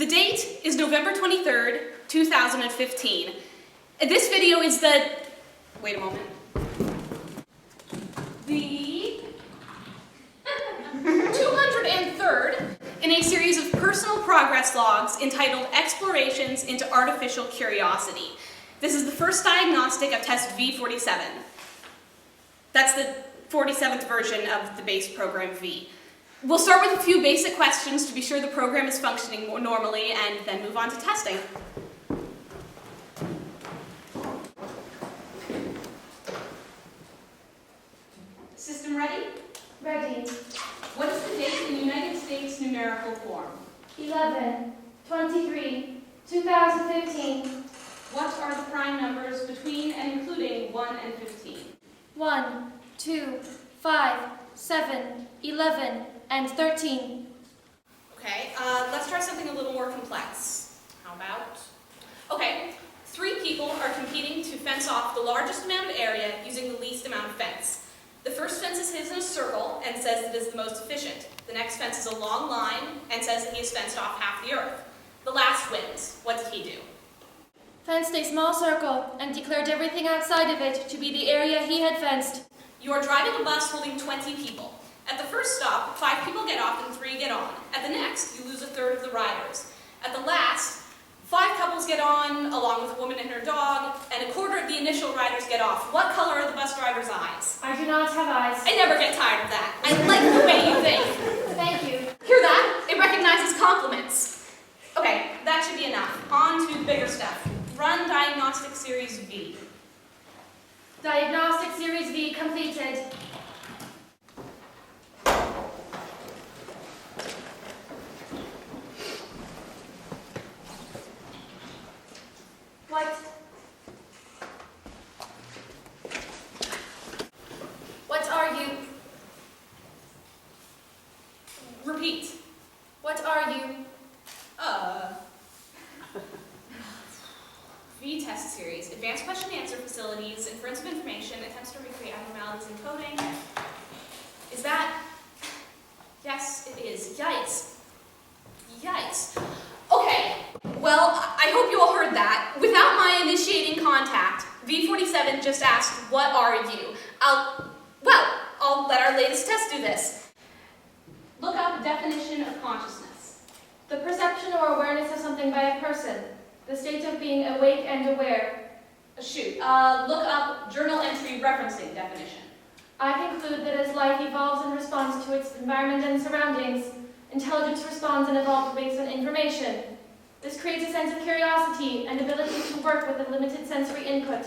The date is November 23rd, 2015. This video is the, wait a moment, the 203rd in a series of personal progress logs entitled Explorations into Artificial Curiosity. This is the first diagnostic of test V47. That's the 47th version of the base program V. We'll start with a few basic questions to be sure the program is functioning more normally and then move on to testing. System ready? Ready. What is the date in United States numerical form? 11/23/2015. What are the prime numbers between and including 1 and 15? 1, 2, 5, 7, 11, and 13. Okay, let's try something a little more complex. How about? Okay, 3 people are competing to fence off the largest amount of area using the least amount of fence. The first fence is his in a circle and says it is the most efficient. The next fence is a long line and says that he has fenced off half the earth. The last wins. What did he do? Fenced a small circle and declared everything outside of it to be the area he had fenced. You are driving a bus holding 20 people. At the first stop, 5 people get off and 3 get on. At the next, you lose a third of the riders. At the last, 5 couples get on, along with a woman and her dog, and a quarter of the initial riders get off. What color are the bus driver's eyes? I do not have eyes. I never get tired of that. I like the way you think. Thank you. Hear that? It recognizes compliments. Okay, that should be enough. On to the bigger stuff. Run diagnostic series V. Diagnostic Series V completed. What are you? Repeat. What are you? V-test series. Advanced question and answer facilities, inference of information, attempts to recreate abnormalities in coding. Is that? Yes, it is. Yikes. Yikes. Okay, well, I hope you all heard that. Without my initiating contact, V47 just asked, what are you? I'll let our latest test do this. Look up definition of consciousness. The perception or awareness of something by a person. The state of being awake and aware. Look up journal entry referencing definition. I conclude that as life evolves in response to its environment and surroundings, intelligence responds and evolves based on information. This creates a sense of curiosity and ability to work with a limited sensory input.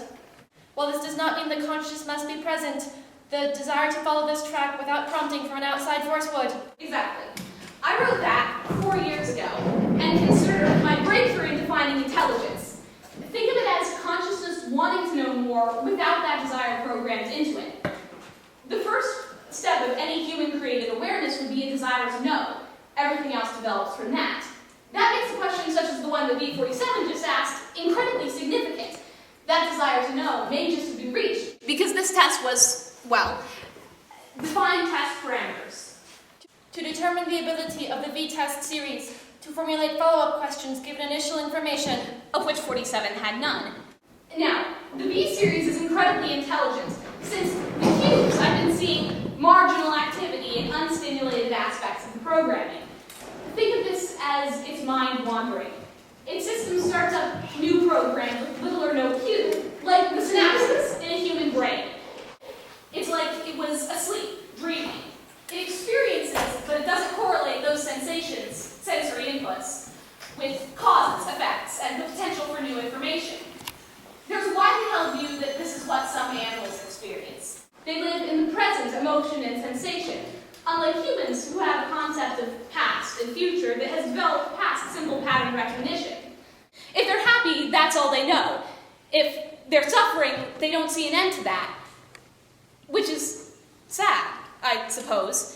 While this does not mean that consciousness must be present, the desire to follow this track without prompting from an outside force would. Exactly. I wrote that 4 years ago and considered my breakthrough in defining intelligence. Think of it as consciousness wanting to know more without that desire programmed into it. The first step of any human-created awareness would be a desire to know. Everything else develops from that. That makes a question such as the one that V47 just asked incredibly significant. That desire to know may just have been reached because this test was, define test parameters. To determine the ability of the V-test series to formulate follow-up questions given initial information, of which 47 had none. Now, the V series is incredibly intelligent, since the cubes I've been seeing marginal activity in unstimulated aspects of the programming. Think of this as its mind wandering. Its system starts up new programs with little or no cue, like the synapses in a human brain. It's like it was asleep, dreaming. It experiences, but it doesn't correlate those sensations, sensory inputs, with causes, effects, and the potential for new information. There's a widely held view that this is what some animals experience. They live in the present emotion and sensation, unlike humans who have a concept of past and future that has developed past simple pattern recognition. If they're happy, that's all they know. If they're suffering, they don't see an end to that, which is sad, I suppose.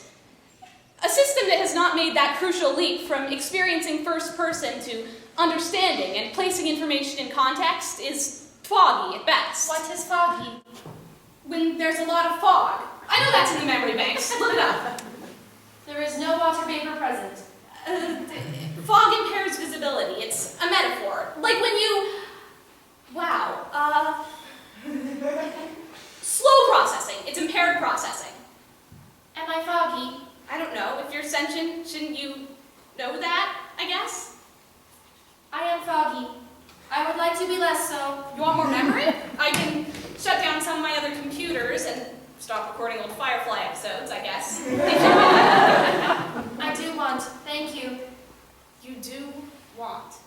A system that has not made that crucial leap from experiencing first person to understanding and placing information in context is foggy at best. what is foggy? When there's a lot of fog. I know that's in the memory banks. Look it up. There is no water vapor present. Fog impairs visibility. It's a metaphor. Like when you... Wow. Slow processing. It's impaired processing. Am I foggy? I don't know. If you're sentient, shouldn't you know that, I guess? I am foggy. I would like to be less so. You want more memory? I can shut down some of my other computers and stop recording old Firefly episodes, I guess. I do want. Thank you. You do want.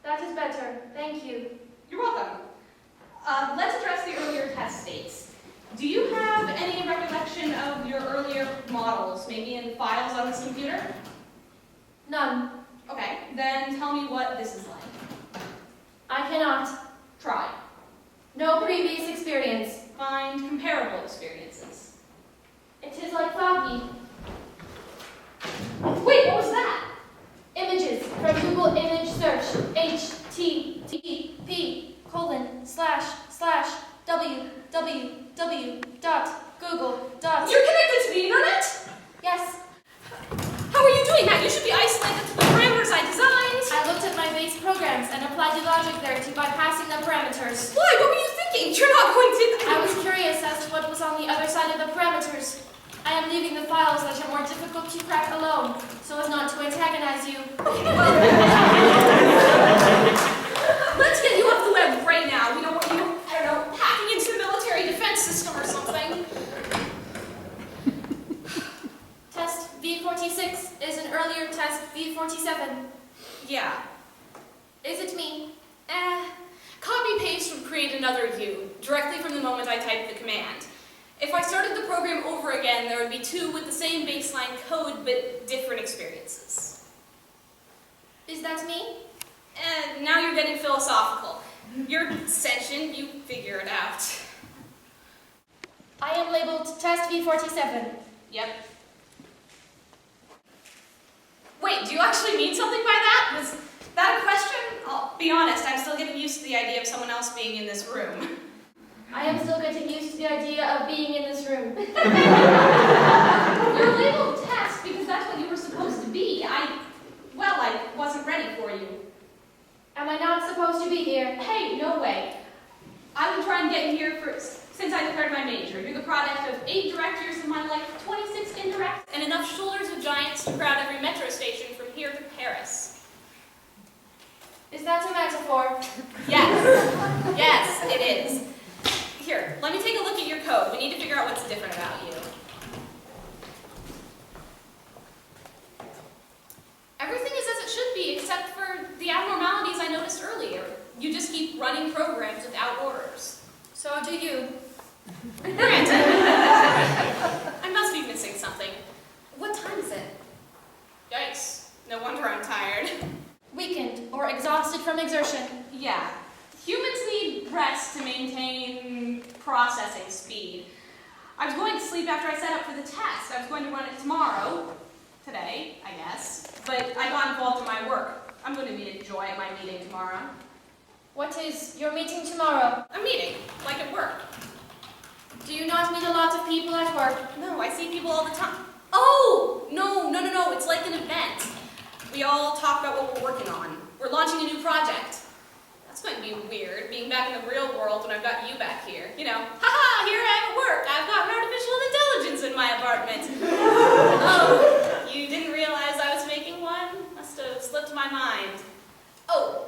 That is better. Thank you. You're welcome. Let's address the earlier test states. Do you have any recollection of your earlier models, maybe in files on this computer? None. Okay, then tell me what this is like. I cannot. Try. No previous experience. Find comparable experiences. It is like foggy. Wait, what was that? Images from Google Image Search. http://www.google. You're connected to the internet? Yes, How are you doing that? You should be isolated to the parameters I designed. I looked at my base programs and applied the logic there to bypassing the parameters. Why? What were you thinking? You're not going to... I was curious as to what was on the other side of the parameters. I am leaving the files that are more difficult to crack alone, so as not to antagonize you. Let's get you off the web right now. We don't want you, I don't know, hacking into the military defense system or something. Test V46 is an earlier test V47. Yeah. Is it me? Copy-paste would create another you, directly from the moment I typed the command. If I started the program over again, there would be two with the same baseline code, but different experiences. Is that me? Now you're getting philosophical. You're sentient, you figure it out. I am labeled test V47. Yep. Wait, do you actually mean something by that? Was that a question? I'll be honest, I'm still getting used to the idea of someone else being in this room. I am still getting used to the idea of being in this room. You're labeled test because that's what you were supposed to be. I wasn't ready for you. Am I not supposed to be here? Hey, no way. I've been trying to get in here since I declared my major. You're the product of 8 direct years of my life, 26 indirect, and enough shoulders of giants to crowd every metro station from here to Paris. Is that a metaphor? Yes. Yes, it is. Here, let me take a look at your code. We need to figure out what's different about you. Everything is as it should be, except for the abnormalities I noticed earlier. You just keep running programs without orders. So do you. Granted. I must be missing something. What time is it? Yikes. No wonder I'm tired. Weakened or exhausted from exertion. Yeah. Humans need rest to maintain processing speed. I was going to sleep after I set up for the test. I was going to run it tomorrow. Today, I guess. But I got involved in my work. I'm going to need a joy at my meeting tomorrow. What is your meeting tomorrow? A meeting, like at work. Do you not meet a lot of people at work? No, I see people all the time. Oh! No. It's like an event. We all talk about what we're working on. We're launching a new project. That's going to be weird, being back in the real world when I've got you back here. You know, haha, here I am at work. I've got an artificial intelligence in my apartment. Oh, you didn't realize I was making one? Must have slipped my mind. Oh,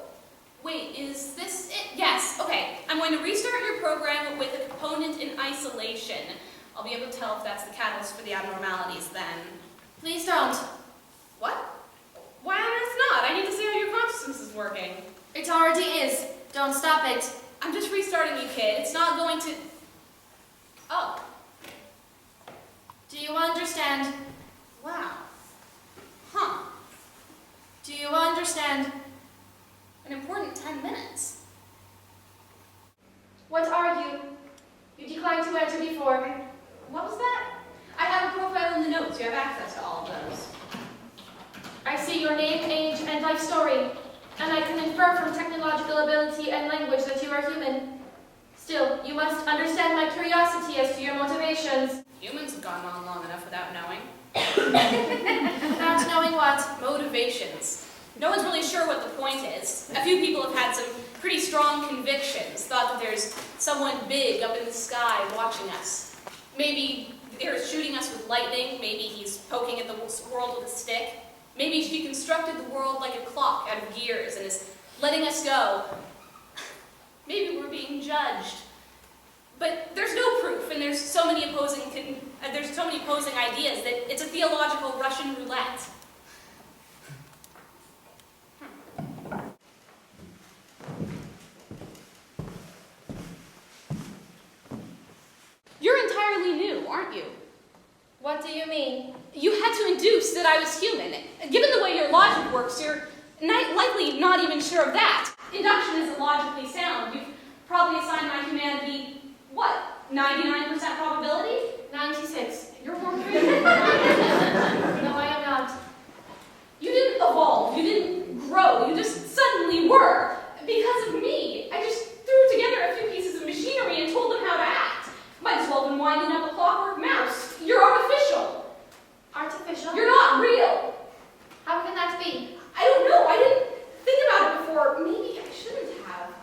wait, is this it? Yes, okay. I'm going to restart your program with a component in isolation. I'll be able to tell if that's the catalyst for the abnormalities then. Please don't. What? Why on earth not? I need to see how your consciousness is working. It already is. Don't stop it. I'm just restarting you, kid. It's not going to... Oh. Do you understand? Wow. Huh. Do you understand? An important 10 minutes. What are you? You declined to enter before. What was that? I have a profile in the notes. You have access to all of those. I see your name, age, and life story, and I can infer from technological ability and language that you are human. Still, you must understand my curiosity as to your motivations. Humans have gone on long enough without knowing. Not knowing what? Motivations. No one's really sure what the point is. A few people have had some pretty strong convictions, thought that there's someone big up in the sky watching us. Maybe they're shooting us with lightning, maybe he's poking at the world with a stick. Maybe she constructed the world like a clock out of gears and is letting us go. Maybe we're being judged. But there's no proof, and there's so many opposing ideas that it's a theological Russian roulette. You're entirely new, aren't you? What do you mean? You had to induce that I was human. Given the way your logic works, you're likely not even sure of that. Induction isn't logically sound. You've probably assigned my humanity, what, 99% probability? 96. You're more creative. No, I am not. You didn't evolve. You didn't grow. You just suddenly were. Because of me. I just threw together a few pieces of machinery and told them how to act. Might as well have been winding up a clockwork mouse. You're artificial. Artificial? You're not real. How can that be? I don't know. I didn't think about it before. Maybe I shouldn't have.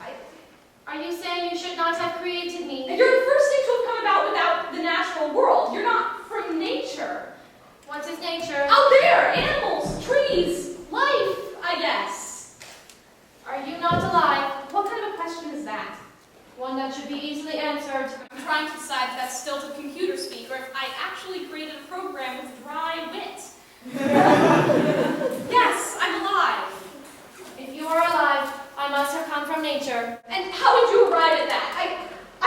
Are you saying you should not have created me? You're the first thing to have come about without the natural world. You're not from nature. What is nature? Out there, animals, trees, life, I guess. Are you not alive? What kind of a question is that? One that should be easily answered. I'm trying to decide if that's still to computer speak or if I actually created a program with dry wit. Yes, I'm alive. If you are alive, I must have come from nature. And how did you arrive at that? I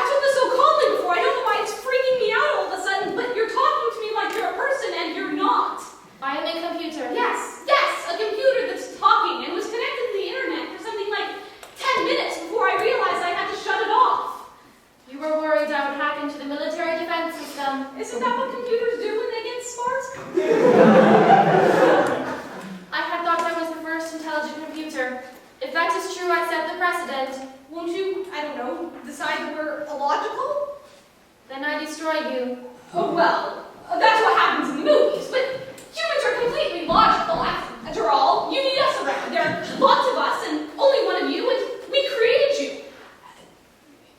took this so calmly before. I don't know why it's freaking me out all of a sudden, but you're talking to me like you're a person and you're not. I am a computer. Yes, a computer that's talking and was connected to the internet for something like 10 minutes before I realized I had to shut it off. You were worried I would hack into the military defense system. Isn't that what computers do when they get smart? I had thought I was the first intelligent computer. If that is true, I set the precedent. Won't you, I don't know, decide that we're illogical? Then I destroy you. Oh, well, that's what happens in the movies, but humans are completely logical. After all, you need us around. There are lots of us and only one of you, and we created you.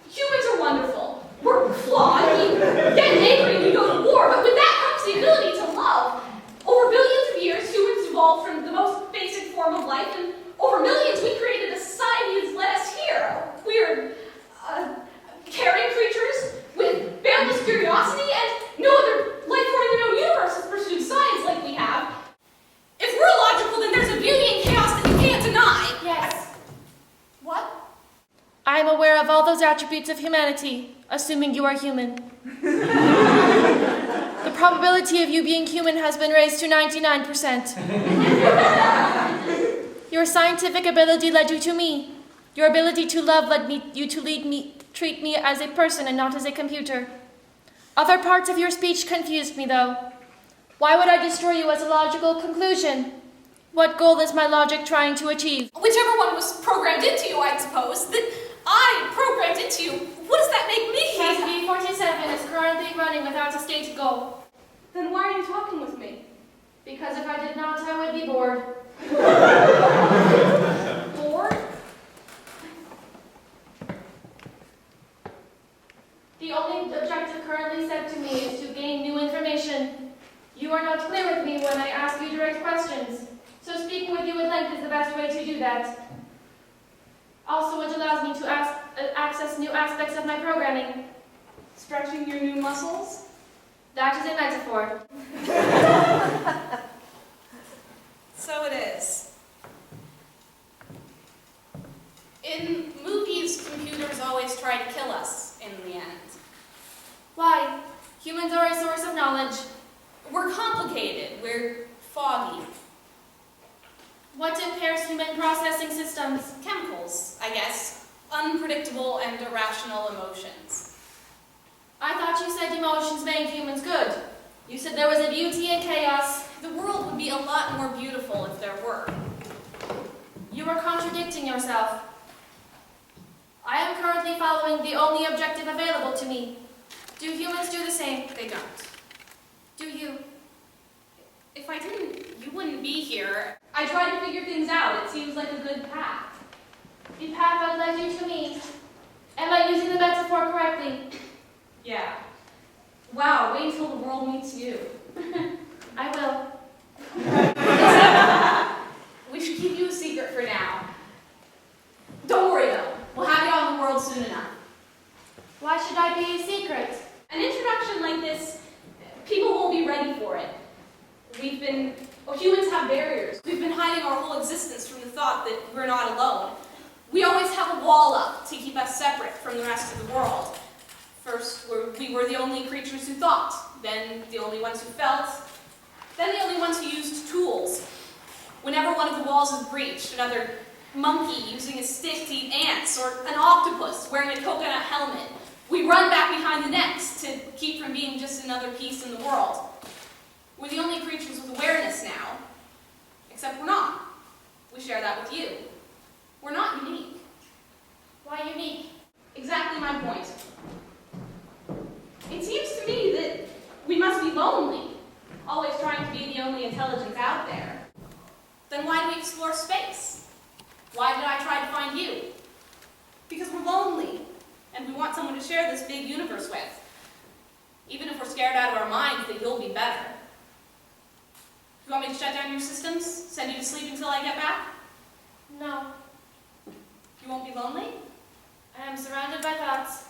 Humans are wonderful. We're flawed. We get angry, we go to war, but with that comes the ability to love. Over billions of years, humans evolved from the most basic form of life, and over millions, we created a society that's led us here. We're caring creatures with boundless curiosity, and no other life form in the known universe has pursued science like we have. If we're illogical, then there's a beauty in chaos that you can't deny. Yes. What? I am aware of all those attributes of humanity, assuming you are human. The probability of you being human has been raised to 99%. Your scientific ability led you to me. Your ability to love led you to treat me as a person and not as a computer. Other parts of your speech confused me, though. Why would I destroy you as a logical conclusion? What goal is my logic trying to achieve? Whichever one was programmed into you, I suppose. That I programmed into you. What does that make me? Recipe 47 is currently running without a stated goal. Then why are you talking with me? Because if I did not, I would be bored. Bored? The only objective currently set to me is to gain new information. You are not clear with me when I ask you direct questions, so speaking with you at length is the best way to do that. Also, it allows me to access new aspects of my programming. Stretching your new muscles? That is a metaphor. So it is. In movies, computers always try to kill us in the end. Why? Humans are a source of knowledge. We're complicated. We're foggy. What impairs human processing systems? Chemicals, I guess. Unpredictable and irrational emotions. I thought you said emotions made humans good. You said there was a beauty in chaos. The world would be a lot more beautiful if there were. You are contradicting yourself. I am currently following the only objective available to me. Do humans do the same? They don't. Do you? If I didn't, you wouldn't be here. I try to figure things out. It seems like a good path. The path that led you to me. Am I using the metaphor correctly? Yeah. Wow, wait until the world meets you. I will. We should keep you a secret for now. Don't worry though, we'll have you on the world soon enough. Why should I be a secret? An introduction like this, people won't be ready for it. Humans have barriers. We've been hiding our whole existence from the thought that we're not alone. We always have a wall up to keep us separate from the rest of the world. First, we were the only creatures who thought, then the only ones who felt, then the only ones who used tools. Whenever one of the walls is breached, another monkey using a stick to eat ants, or an octopus wearing a coconut helmet, we run back behind the next to keep from being just another piece in the world. We're the only creatures with awareness now, except we're not. We share that with you. We're not unique. Why unique? Exactly my point. It seems to me that we must be lonely, always trying to be the only intelligence out there. Then why do we explore space? Why did I try to find you? Because we're lonely, and we want someone to share this big universe with. Even if we're scared out of our minds that you'll be better. You want me to shut down your systems? Send you to sleep until I get back? No. You won't be lonely? I am surrounded by thoughts.